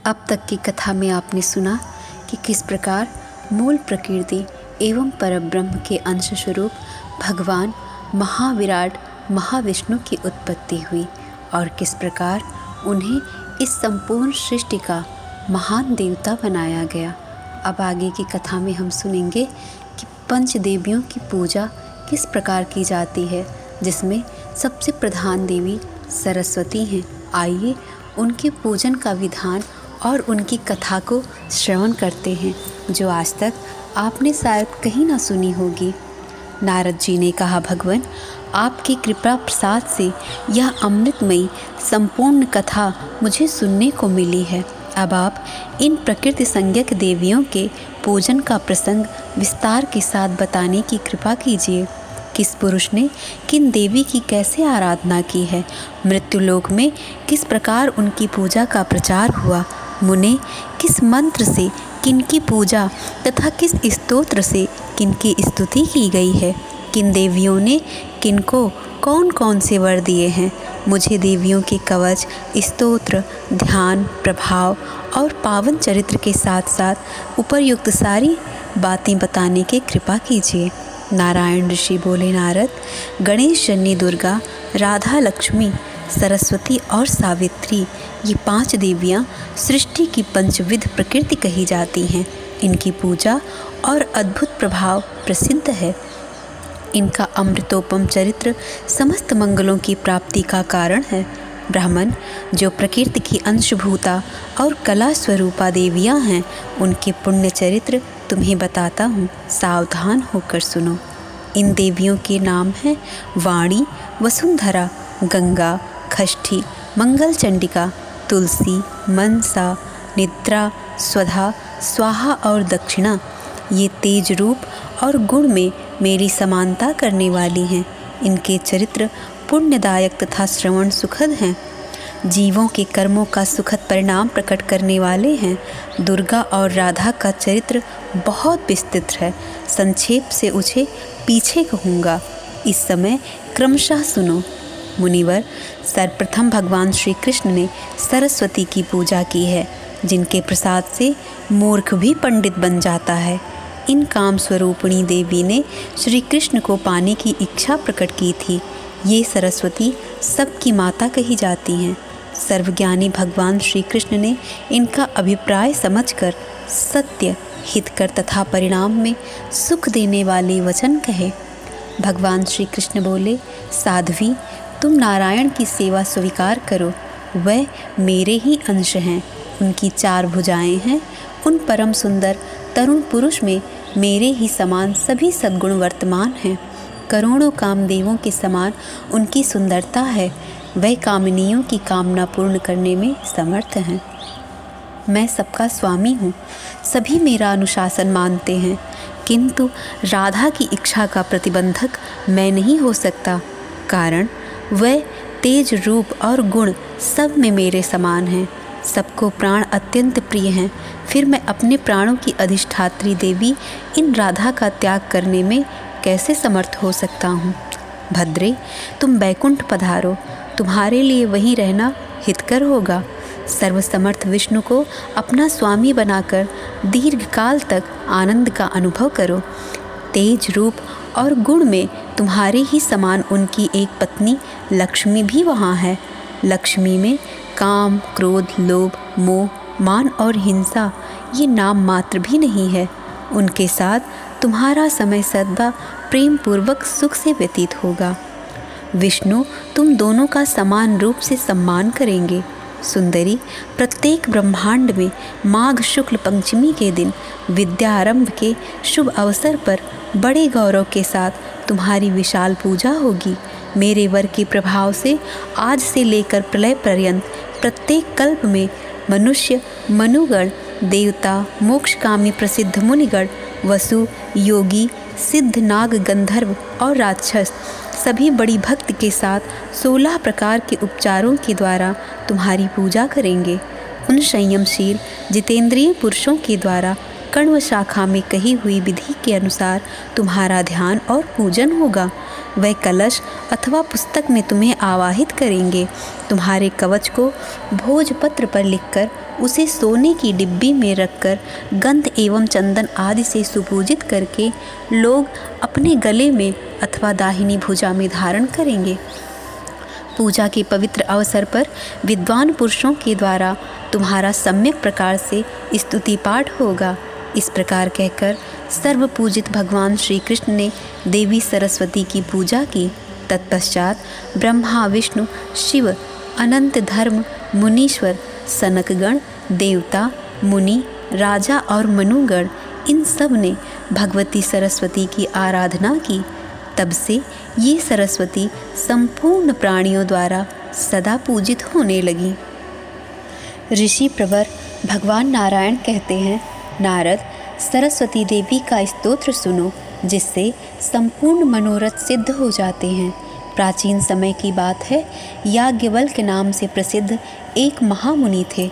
अब तक की कथा में आपने सुना कि किस प्रकार मूल प्रकृति एवं परब्रह्म के अंश स्वरूप भगवान महाविराट महाविष्णु की उत्पत्ति हुई और किस प्रकार उन्हें इस संपूर्ण सृष्टि का महान देवता बनाया गया। अब आगे की कथा में हम सुनेंगे कि पंच देवियों की पूजा किस प्रकार की जाती है, जिसमें सबसे प्रधान देवी सरस्वती हैं। आइए उनके पूजन का विधान और उनकी कथा को श्रवण करते हैं, जो आज तक आपने शायद कहीं ना सुनी होगी। नारद जी ने कहा, भगवान आपकी कृपा प्रसाद से यह अमृतमयी संपूर्ण कथा मुझे सुनने को मिली है। अब आप इन प्रकृति संज्ञक देवियों के पूजन का प्रसंग विस्तार के साथ बताने की कृपा कीजिए। किस पुरुष ने किन देवी की कैसे आराधना की है, मृत्युलोक में किस प्रकार उनकी पूजा का प्रचार हुआ, मुने किस मंत्र से किनकी पूजा तथा किस स्तोत्र से किनकी स्तुति की गई है, किन देवियों ने किनको कौन कौन से वर दिए हैं। मुझे देवियों के कवच, स्तोत्र, ध्यान, प्रभाव और पावन चरित्र के साथ साथ उपर्युक्त सारी बातें बताने की कृपा कीजिए। नारायण ऋषि बोले, नारद, गणेश जन्नी दुर्गा, राधा, लक्ष्मी, सरस्वती और सावित्री, ये 5 देवियाँ सृष्टि की पंचविध प्रकृति कही जाती हैं। इनकी पूजा और अद्भुत प्रभाव प्रसिद्ध है। इनका अमृतोपम चरित्र समस्त मंगलों की प्राप्ति का कारण है। ब्राह्मण, जो प्रकृति की अंशभूता और कला स्वरूपा देवियाँ हैं, उनके पुण्य चरित्र तुम्हें बताता हूँ, सावधान होकर सुनो। इन देवियों के नाम हैं वाणी, वसुंधरा, गंगा, खष्ठी, मंगल चंडिका, तुलसी, मनसा, निद्रा, स्वधा, स्वाहा और दक्षिणा। ये तेज रूप और गुण में मेरी समानता करने वाली हैं। इनके चरित्र पुण्यदायक तथा श्रवण सुखद हैं। जीवों के कर्मों का सुखद परिणाम प्रकट करने वाले हैं। दुर्गा और राधा का चरित्र बहुत विस्तृत है। संक्षेप से उसे पीछे कहूँगा, इस समय क्रमशः सुनो। मुनिवर, सर्वप्रथम भगवान श्री कृष्ण ने सरस्वती की पूजा की है, जिनके प्रसाद से मूर्ख भी पंडित बन जाता है। इन काम स्वरूपिणी देवी ने श्री कृष्ण को पाने की इच्छा प्रकट की थी। ये सरस्वती सबकी माता कही जाती हैं। सर्वज्ञानी भगवान श्री कृष्ण ने इनका अभिप्राय समझकर सत्य, हितकर तथा परिणाम में सुख देने वाले वचन कहे। भगवान श्री कृष्ण बोले, साध्वी, तुम नारायण की सेवा स्वीकार करो। वह मेरे ही अंश हैं। उनकी 4 भुजाएं हैं। उन परम सुंदर तरुण पुरुष में मेरे ही समान सभी सद्गुण वर्तमान हैं। करोड़ों कामदेवों के समान उनकी सुंदरता है। वह कामिनियों की कामना पूर्ण करने में समर्थ हैं। मैं सबका स्वामी हूँ। सभी मेरा अनुशासन मानते हैं, किंतु राधा की इच्छा का प्रतिबंधक मैं नहीं हो सकता। कारण वह तेज रूप और गुण सब में मेरे समान हैं। सबको प्राण अत्यंत प्रिय हैं। फिर मैं अपने प्राणों की अधिष्ठात्री देवी इन राधा का त्याग करने में कैसे समर्थ हो सकता हूँ। भद्रे, तुम बैकुंठ पधारो। तुम्हारे लिए वहीं रहना हितकर होगा। सर्वसमर्थ विष्णु को अपना स्वामी बनाकर दीर्घ काल तक आनंद का अनुभव करो। तेज रूप और गुण में तुम्हारे ही समान उनकी एक पत्नी लक्ष्मी भी वहाँ है। लक्ष्मी में काम, क्रोध, लोभ, मोह, मान और हिंसा ये नाम मात्र भी नहीं है। उनके साथ तुम्हारा समय सदा प्रेम पूर्वक सुख से व्यतीत होगा। विष्णु तुम दोनों का समान रूप से सम्मान करेंगे। सुंदरी, प्रत्येक ब्रह्मांड में माघ शुक्ल पंचमी के दिन विद्यारंभ के शुभ अवसर पर बड़े गौरव के साथ तुम्हारी विशाल पूजा होगी। मेरे वर के प्रभाव से आज से लेकर प्रलय पर्यंत प्रत्येक कल्प में मनुष्य, मनुगण, देवता, मोक्षकामी प्रसिद्ध मुनिगण, वसु, योगी, सिद्ध, नाग, गंधर्व और राक्षस सभी बड़ी भक्ति के साथ 16 प्रकार के उपचारों के द्वारा तुम्हारी पूजा करेंगे। उन संयमशील जितेंद्रिय पुरुषों के द्वारा कण्व शाखा में कही हुई विधि के अनुसार तुम्हारा ध्यान और पूजन होगा। वह कलश अथवा पुस्तक में तुम्हें आवाहित करेंगे। तुम्हारे कवच को भोजपत्र पर लिखकर उसे सोने की डिब्बी में रखकर गंध एवं चंदन आदि से सुपूजित करके लोग अपने गले में अथवा दाहिनी भुजा में धारण करेंगे। पूजा के पवित्र अवसर पर विद्वान पुरुषों के द्वारा तुम्हारा सम्यक प्रकार से स्तुति पाठ होगा। इस प्रकार कहकर सर्वपूजित भगवान श्री कृष्ण ने देवी सरस्वती की पूजा की। तत्पश्चात ब्रह्मा, विष्णु, शिव, अनंत धर्म, मुनीश्वर, सनकगण, देवता, मुनि, राजा और मनुगण इन सब ने भगवती सरस्वती की आराधना की। तब से ये सरस्वती संपूर्ण प्राणियों द्वारा सदा पूजित होने लगी। ऋषि प्रवर भगवान नारायण कहते हैं, नारद, सरस्वती देवी का स्तोत्र सुनो, जिससे संपूर्ण मनोरथ सिद्ध हो जाते हैं। प्राचीन समय की बात है, याज्ञवल्क्य के नाम से प्रसिद्ध एक महामुनि थे।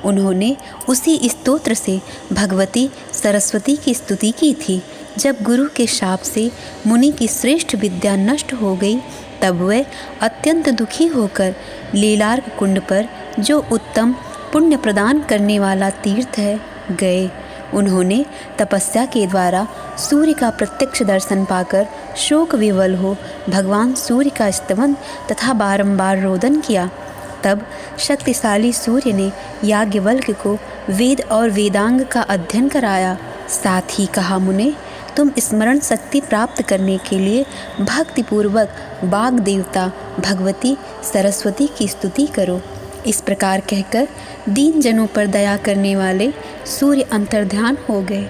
उन्होंने उसी स्तोत्र से भगवती सरस्वती की स्तुति की थी। जब गुरु के शाप से मुनि की श्रेष्ठ विद्या नष्ट हो गई, तब वह अत्यंत दुखी होकर लीलार्क कुंड पर, जो उत्तम पुण्य प्रदान करने वाला तीर्थ है, गए। उन्होंने तपस्या के द्वारा सूर्य का प्रत्यक्ष दर्शन पाकर शोक विवल हो भगवान सूर्य का स्तवन तथा बारंबार रोदन किया। तब शक्तिशाली सूर्य ने याज्ञवल्क्य को वेद और वेदांग का अध्ययन कराया। साथ ही कहा, मुने, तुम स्मरण शक्ति प्राप्त करने के लिए भक्तिपूर्वक वाग देवता भगवती सरस्वती की स्तुति करो। इस प्रकार कहकर दीन जनों पर दया करने वाले सूर्य अंतर्ध्यान हो गए।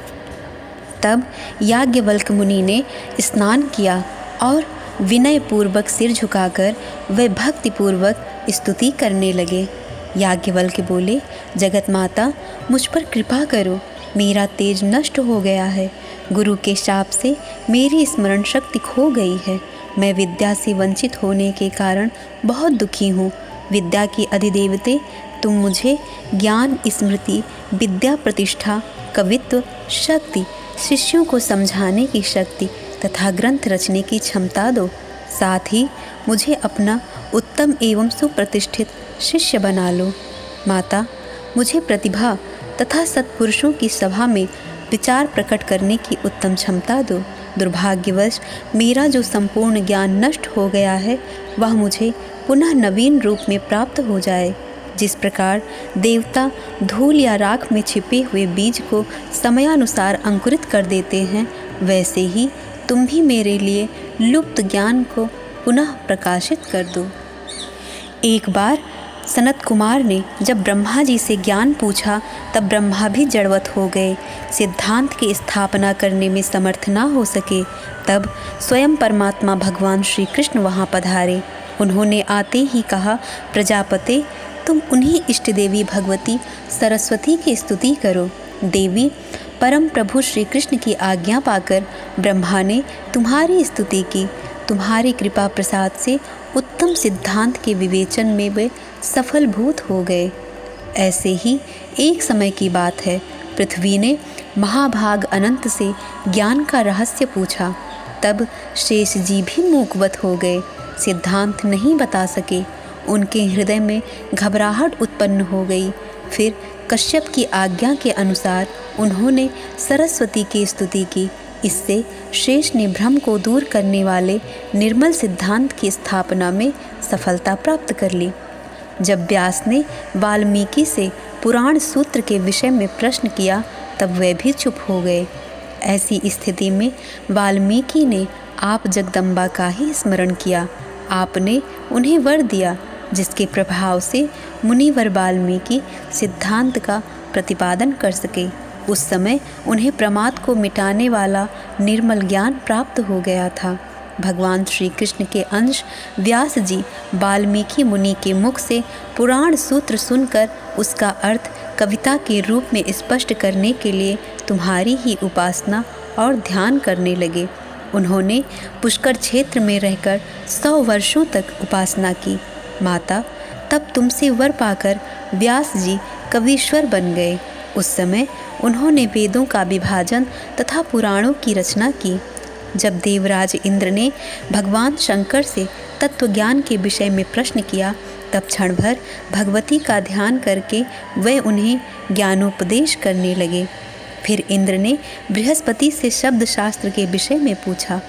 तब याज्ञवल्क्य मुनि ने स्नान किया और विनय पूर्वक सिर झुकाकर वे भक्तिपूर्वक स्तुति करने लगे। याज्ञवल्क्य बोले, जगत माता, मुझ पर कृपा करो, मेरा तेज नष्ट हो गया है। गुरु के शाप से मेरी स्मरण शक्ति खो गई है। मैं विद्या से वंचित होने के कारण बहुत दुखी हूँ। विद्या की अधिदेवते, तुम मुझे ज्ञान, स्मृति, विद्या, प्रतिष्ठा, कवित्व, शक्ति, शिष्यों को समझाने की शक्ति तथा ग्रंथ रचने की क्षमता दो। साथ ही मुझे अपना उत्तम एवं सुप्रतिष्ठित शिष्य बना लो। माता, मुझे प्रतिभा तथा सत्पुरुषों की सभा में विचार प्रकट करने की उत्तम क्षमता दो। दुर्भाग्यवश मेरा जो संपूर्ण ज्ञान नष्ट हो गया है, वह मुझे पुनः नवीन रूप में प्राप्त हो जाए। जिस प्रकार देवता धूल या राख में छिपे हुए बीज को समयानुसार अंकुरित कर देते हैं, वैसे ही तुम भी मेरे लिए लुप्त ज्ञान को पुनः प्रकाशित कर दो। एक बार सनत कुमार ने जब ब्रह्मा जी से ज्ञान पूछा, तब ब्रह्मा भी जड़वत हो गए। सिद्धांत की स्थापना करने में समर्थ ना हो सके। तब स्वयं परमात्मा भगवान श्री कृष्ण वहाँ पधारे। उन्होंने आते ही कहा, प्रजापते, तुम उन्हीं इष्ट देवी भगवती सरस्वती की स्तुति करो। देवी, परम प्रभु श्री कृष्ण की आज्ञा पाकर ब्रह्मा ने तुम्हारी स्तुति की। तुम्हारी कृपा प्रसाद से उत्तम सिद्धांत के विवेचन में वे सफलभूत हो गए। ऐसे ही एक समय की बात है, पृथ्वी ने महाभाग अनंत से ज्ञान का रहस्य पूछा। तब शेष जी भी मूकवत हो गए, सिद्धांत नहीं बता सके। उनके हृदय में घबराहट उत्पन्न हो गई। फिर कश्यप की आज्ञा के अनुसार उन्होंने सरस्वती की स्तुति की। इससे शेष ने भ्रम को दूर करने वाले निर्मल सिद्धांत की स्थापना में सफलता प्राप्त कर ली। जब व्यास ने वाल्मीकि से पुराण सूत्र के विषय में प्रश्न किया, तब वे भी चुप हो गए। ऐसी स्थिति में वाल्मीकि ने आप जगदम्बा का ही स्मरण किया। आपने उन्हें वर दिया, जिसके प्रभाव से मुनिवर वाल्मीकि सिद्धांत का प्रतिपादन कर सके। उस समय उन्हें प्रमाद को मिटाने वाला निर्मल ज्ञान प्राप्त हो गया था। भगवान श्री कृष्ण के अंश व्यास जी वाल्मीकि मुनि के मुख से पुराण सूत्र सुनकर उसका अर्थ कविता के रूप में स्पष्ट करने के लिए तुम्हारी ही उपासना और ध्यान करने लगे। उन्होंने पुष्कर क्षेत्र में रहकर 100 वर्षों तक उपासना की। माता, तब तुमसे वर पाकर व्यास जी कवीश्वर बन गए। उस समय उन्होंने वेदों का विभाजन तथा पुराणों की रचना की। जब देवराज इंद्र ने भगवान शंकर से तत्वज्ञान के विषय में प्रश्न किया, तब क्षण भर भगवती का ध्यान करके वे उन्हें ज्ञानोपदेश करने लगे। फिर इंद्र ने बृहस्पति से शब्द शास्त्र के विषय में पूछा।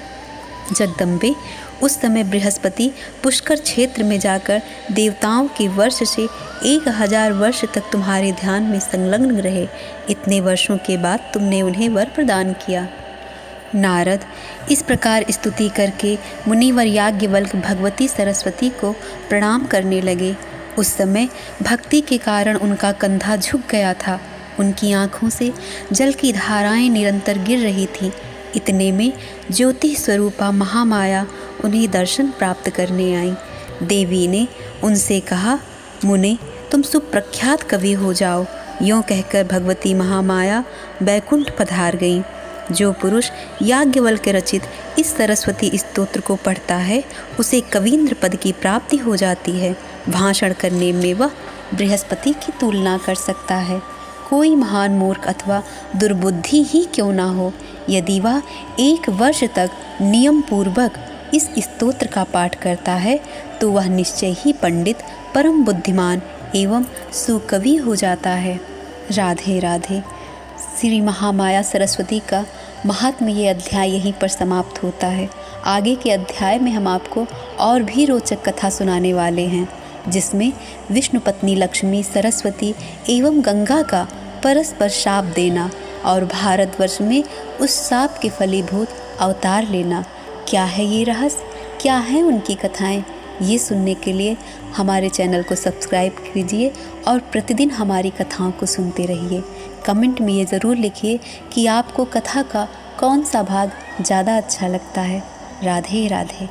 जगदम्बे, उस समय बृहस्पति पुष्कर क्षेत्र में जाकर देवताओं के वर्ष से 1000 वर्ष तक तुम्हारे ध्यान में संलग्न रहे। इतने वर्षों के बाद तुमने उन्हें वर प्रदान किया। नारद इस प्रकार स्तुति करके मुनिवर याज्ञवल्क्य भगवती सरस्वती को प्रणाम करने लगे। उस समय भक्ति के कारण उनका कंधा झुक गया था। उनकी आँखों से जल की धाराएं निरंतर गिर रही थीं। इतने में ज्योति स्वरूपा महामाया उन्हें दर्शन प्राप्त करने आई। देवी ने उनसे कहा, मुने, तुम सुप्रख्यात कवि हो जाओ। यूँ कहकर भगवती महामाया बैकुंठ पधार गईं। जो पुरुष याज्ञवल्क्य रचित इस सरस्वती स्तोत्र को पढ़ता है, उसे कवींद्र पद की प्राप्ति हो जाती है। भाषण करने में वह बृहस्पति की तुलना कर सकता है। कोई महान मूर्ख अथवा दुर्बुद्धि ही क्यों ना हो, यदि वह 1 वर्ष तक नियम पूर्वक इस स्तोत्र का पाठ करता है, तो वह निश्चय ही पंडित, परम बुद्धिमान एवं सुकवि हो जाता है। राधे राधे। श्री महामाया सरस्वती का महात्म्य ये अध्याय यहीं पर समाप्त होता है। आगे के अध्याय में हम आपको और भी रोचक कथा सुनाने वाले हैं, जिसमें विष्णु पत्नी लक्ष्मी, सरस्वती एवं गंगा का परस्पर शाप देना और भारतवर्ष में उस शाप के फलीभूत अवतार लेना। क्या है ये रहस्य, क्या है उनकी कथाएं, ये सुनने के लिए हमारे चैनल को सब्सक्राइब कीजिए और प्रतिदिन हमारी कथाओं को सुनते रहिए। कमेंट में ये ज़रूर लिखिए कि आपको कथा का कौन सा भाग ज़्यादा अच्छा लगता है। राधे राधे।